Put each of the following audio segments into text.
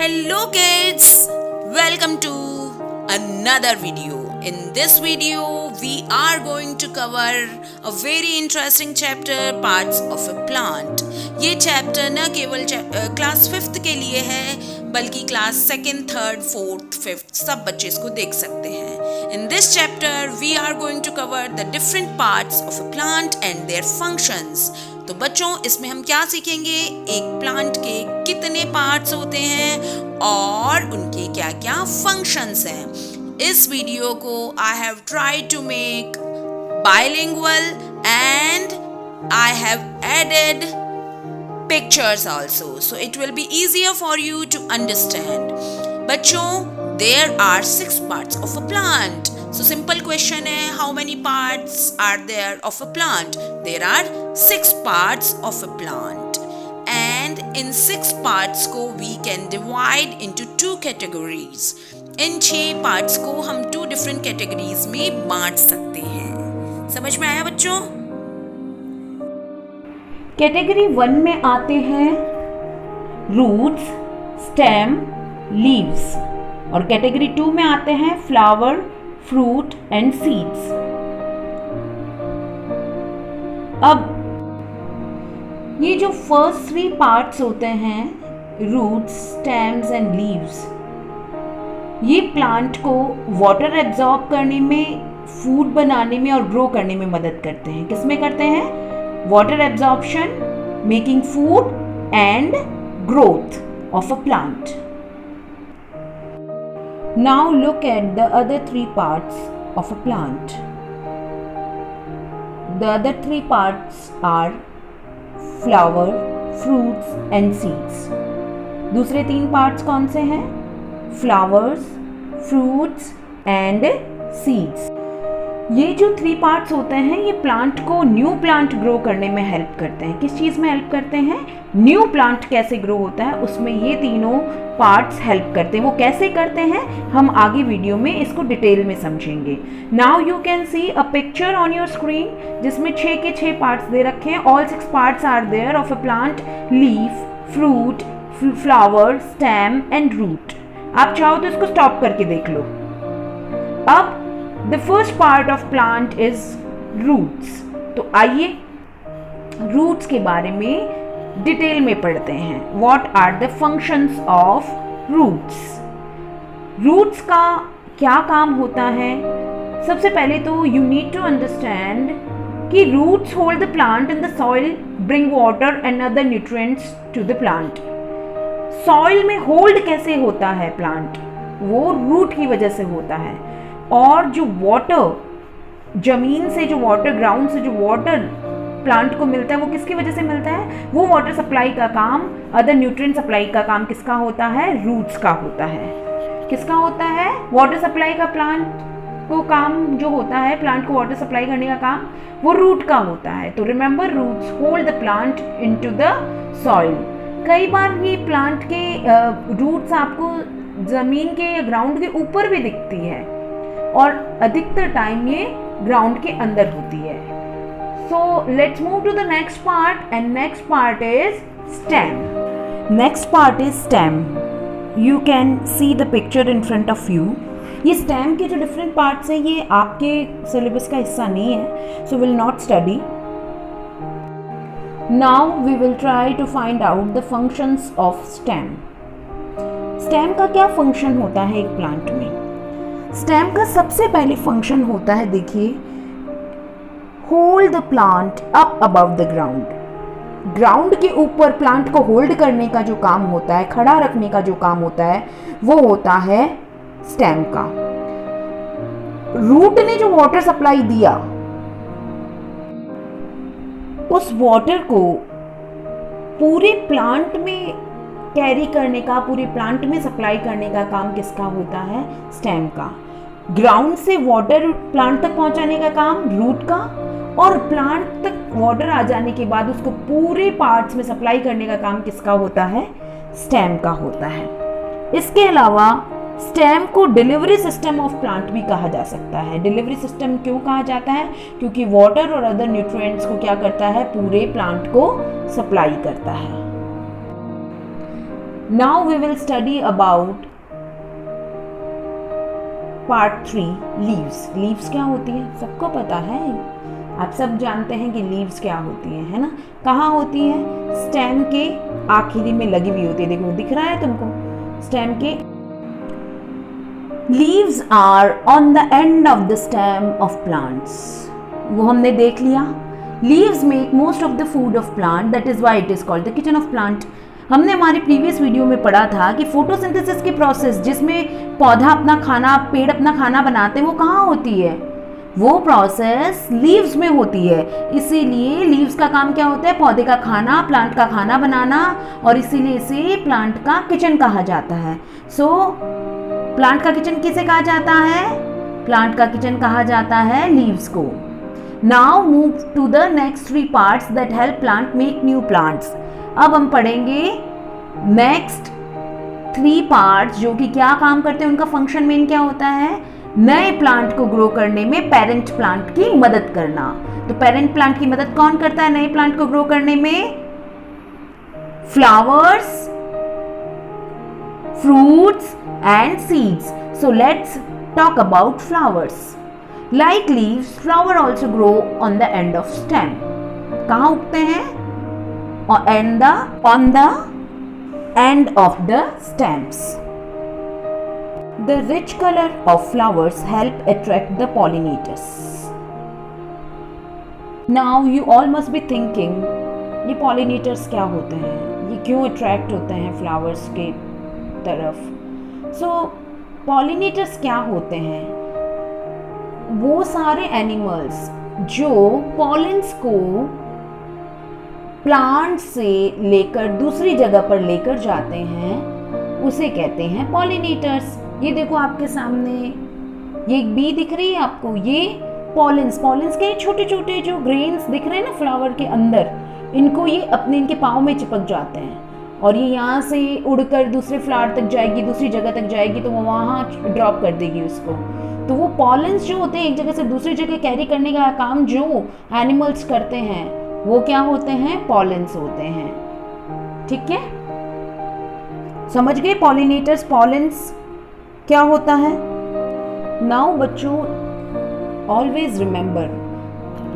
Hello kids, welcome to another video. In this video, we are going to cover a very interesting chapter, parts of a plant. ये chapter न केवल class 5th के लिए है बल्कि class 2nd, 3rd, 4th, 5th सब बच्चे इसको देख सकते हैं. In this chapter, we are going to cover the different parts of a plant and their functions. तो बच्चों इसमें हम क्या सीखेंगे, एक प्लांट के कितने पार्ट्स होते हैं और उनके क्या क्या फंक्शंस हैं. इस वीडियो को I have tried to make bilingual and I have added pictures also, so it will be easier for you to understand. बच्चों, there are 6 parts of a plant. So simple question है, how many parts are there of a plant? There are 6 parts of a plant, and in 6 parts को we can divide into 2 categories. In 6 parts को हम 2 different categories में बांट सकते हैं. समझ में आया बच्चों? कैटेगरी 1 में आते हैं रूट्स, स्टेम, लीव्स, और कैटेगरी 2 में आते हैं फ्लावर, फ्रूट एंड सीड्स. अब ये जो फर्स्ट 3 पार्ट्स होते हैं, रूट्स, स्टेम्स एंड लीव्स, ये प्लांट को वाटर एब्जॉर्ब करने में, फूड बनाने में और ग्रो करने में मदद करते हैं. किसमें करते हैं? Water absorption, making food and growth of a plant. Now look at the other 3 parts of a plant. The other 3 parts are flower, fruits and seeds. दूसरे 3 parts कौन से हैं? Flowers, fruits and seeds. ये जो 3 parts होते हैं, ये plant को न्यू प्लांट ग्रो करने में हेल्प करते हैं. किस चीज़ में हेल्प करते हैं? न्यू प्लांट कैसे ग्रो होता है उसमें ये तीनों पार्ट्स हेल्प करते हैं. वो कैसे करते हैं हम आगे वीडियो में इसको डिटेल में समझेंगे. Now you can see a picture on your screen जिसमें 6 के 6 पार्ट्स दे रखे हैं. All 6 parts are there of a plant: leaf, fruit, flower, stem and root. आप चाहो तो इसको स्टॉप करके देख लो. अब The first part of plant is roots. तो आइए roots के बारे में डिटेल में पढ़ते हैं. What are the functions of roots? Roots का क्या काम होता है? सबसे पहले तो you need to understand कि roots hold the plant in the soil, bring water and other nutrients to the plant. Soil में hold कैसे होता है प्लांट? वो root की वजह से होता है. और जो वाटर जमीन से, जो वाटर ग्राउंड से जो वाटर प्लांट को मिलता है वो किसकी वजह से मिलता है? वो वाटर सप्लाई का काम, अदर न्यूट्रिएंट सप्लाई का काम किसका होता है? रूट्स का होता है. किसका होता है? वाटर सप्लाई का प्लांट को काम जो होता है, प्लांट को वाटर सप्लाई करने का काम वो रूट का होता है. तो remember, roots hold the plant into the soil. कई बार ये प्लांट के रूट्स आपको जमीन के या ग्राउंड के ऊपर भी दिखती है और अधिकतर टाइम ये ग्राउंड के अंदर होती है. So let's move to the next part, and next part is stem. Next part is stem. You can see the picture in front of you. ये स्टेम के जो डिफरेंट पार्ट्स हैं ये आपके सिलेबस का हिस्सा नहीं है, so will not study. Now we will try to find out the functions of stem. Stem का क्या फंक्शन होता है एक प्लांट में? स्टेम का सबसे पहले फंक्शन होता है, देखिए, hold the plant up above the ground. Ground के ऊपर प्लांट को होल्ड करने का जो काम होता है, खड़ा रखने का जो काम होता है, वो होता है स्टेम का. रूट ने जो वाटर सप्लाई दिया, उस वाटर को पूरे प्लांट में कैरी करने का, पूरे प्लांट में सप्लाई करने का काम किसका होता है? स्टेम का. ग्राउंड से वाटर प्लांट तक पहुंचाने का काम रूट का, और प्लांट तक वाटर आ जाने के बाद उसको पूरे पार्ट्स में सप्लाई करने का काम किसका होता है? स्टेम का होता है. इसके अलावा स्टेम को डिलीवरी सिस्टम ऑफ प्लांट भी कहा जा सकता है. डिलीवरी सिस्टम क्यों कहा जाता है? क्योंकि वाटर और अदर न्यूट्रिएंट्स को क्या करता है? पूरे प्लांट को सप्लाई करता है. Now we will study about part 3 leaves. Leaves क्या होती है सबको पता है, आप सब जानते हैं कि लीव्स क्या होती है ना। कहाँ होती है? स्टेम के आखिरी में लगी हुई होती है। देखो दिख रहा है तुमको स्टेम के। Leaves are on the end of the stem of plants, वो हमने देख लिया। Leaves make most of the food of plant, that is why it is called the kitchen of plant. हमने हमारी प्रीवियस वीडियो में पढ़ा था कि फोटोसिंथेसिस की प्रोसेस जिसमें पौधा अपना खाना, पेड़ अपना खाना बनाते हैं, वो कहाँ होती है? वो प्रोसेस लीव्स में होती है। इसीलिए लीव्स का काम क्या होता है? पौधे का खाना, प्लांट का खाना बनाना, और इसीलिए इसे प्लांट का किचन कहा जाता है। सो प्लांट का किचन किसे कहा जाता है? प्लांट का किचन कहा जाता है लीव्स को। Now move to the next 3 parts that help plant make new plants. अब हम पढ़ेंगे नेक्स्ट 3 पार्ट्स जो कि क्या काम करते हैं, उनका फंक्शन मेन क्या होता है? नए प्लांट को ग्रो करने में पेरेंट प्लांट की मदद करना। तो पेरेंट प्लांट की मदद कौन करता है नए प्लांट को ग्रो करने में? Flowers, fruits and seeds. So let's talk about flowers. Like leaves, flower also grow on the end of stem. कहाँ उगते हैं? On the end of the stems. The rich color of flowers help attract the pollinators. Now you all must be thinking, ये pollinators क्या होते हैं? ये क्यों attract होते हैं flowers के तरफ? So pollinators क्या होते हैं? वो सारे animals जो pollens को प्लांट से लेकर दूसरी जगह पर लेकर जाते हैं, उसे कहते हैं पॉलिनेटर्स। ये देखो आपके सामने ये एक बी दिख रही है आपको, ये पॉलेंस के छोटे छोटे जो ग्रेन्स दिख रहे हैं ना फ्लावर के अंदर, इनको ये अपने इनके पाँव में चिपक जाते हैं और ये यहाँ से उड़कर दूसरे फ्लावर तक जाएगी, दूसरी जगह तक जाएगी, तो वो वहाँ ड्रॉप कर देगी उसको। तो वो पॉलेंस जो होते हैं एक जगह से दूसरी जगह कैरी करने का काम जो एनिमल्स करते हैं, वो क्या होते हैं? पॉलेंस होते हैं। ठीक है, समझ गए? पॉलिनेटर्स, पॉलेंस क्या होता है? नाउ बच्चों, always remember,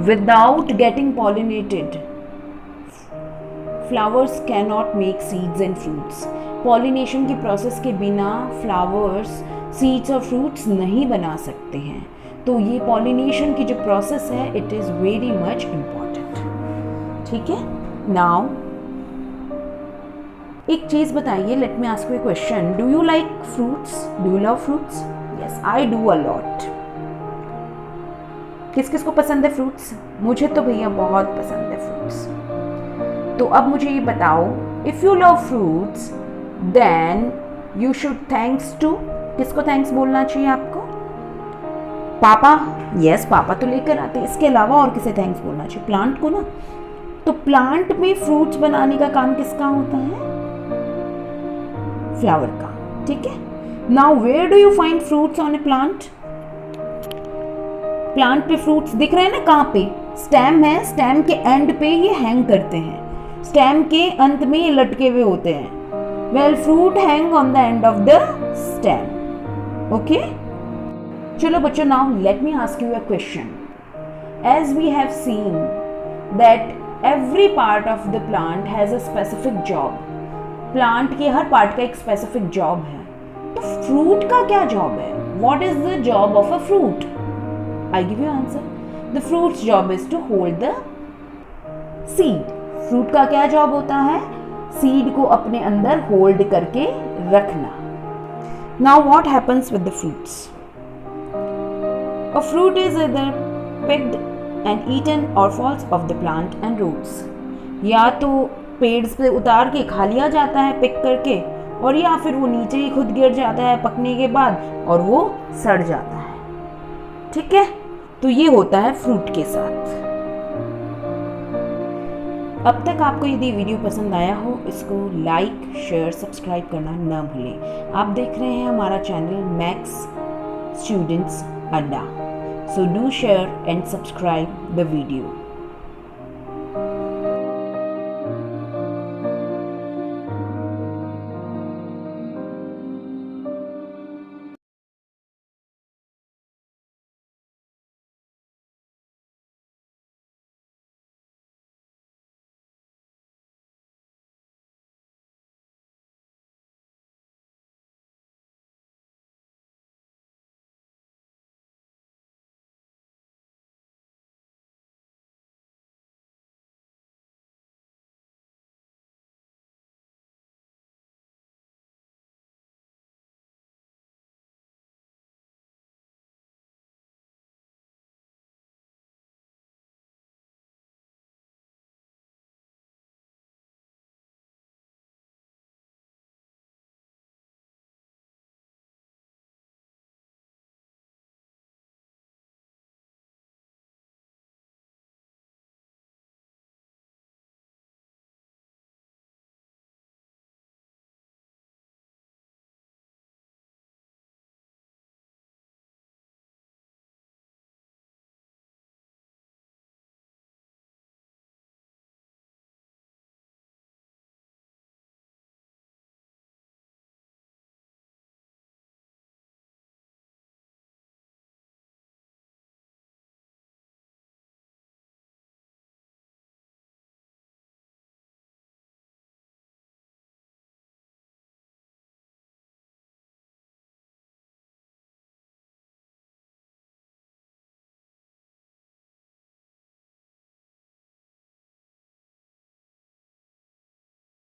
without getting pollinated flowers can not make seeds and fruits. Pollination की प्रोसेस के बिना फ्लावर्स, सीड्स और फ्रूट्स नहीं बना सकते हैं। तो ये पॉलिनेशन की जो प्रोसेस है, it is very much important. ठीक है, नाउ एक चीज बताइए, late me ask you a question, do you like fruits? Do you love fruits? Yes, I do a lot. किस किस को पसंद है फ्रूट्स? मुझे तो भैया बहुत पसंद है फ्रूट्स। तो अब मुझे ये बताओ, if you love fruits then you should thanks to, किसको थैंक्स बोलना चाहिए आपको? पापा। यस, पापा तो लेकर आते हैं, इसके अलावा और किसे थैंक्स बोलना चाहिए? प्लांट को ना। तो प्लांट में फ्रूट्स बनाने का काम किसका होता है? फ्लावर का। ठीक है, now where do you find fruits on a plant? Plant पे फ्रूट्स दिख रहे हैं ना, कहाँ पे? स्टेम है, स्टेम के एंड पे ये हैंग करते हैं, स्टेम के अंत में ये लटके हुए होते हैं। Well, fruit hang on the end of the stem. Okay, चलो बच्चों, now let me ask you a question. As we have seen that every part of the plant has a specific job. Plant के हर part का एक specific job है। तो fruit का क्या जॉब है? What is the job of a fruit? I give you answer. The fruit's job is to hold the seed. Fruit का क्या जॉब होता है? सीड को अपने अंदर होल्ड करके रखना। Now what happens with the fruits? A fruit is either picked and eaten or falls off the plant and roots. या तो पेड़ से उतार के खा लिया जाता है पिक करके, और या फिर वो नीचे ही खुद गिर जाता है पकने के बाद और वो सड़ जाता है। ठीक है, तो ये होता है फ्रूट के साथ। अब तक आपको यदि वीडियो पसंद आया हो, इसको लाइक, शेयर, सब्सक्राइब करना ना भूलें। आप देख रहे हैं हमारा चैनल मैक्स स्टूडेंट्स अड्डा। So do share and subscribe the video.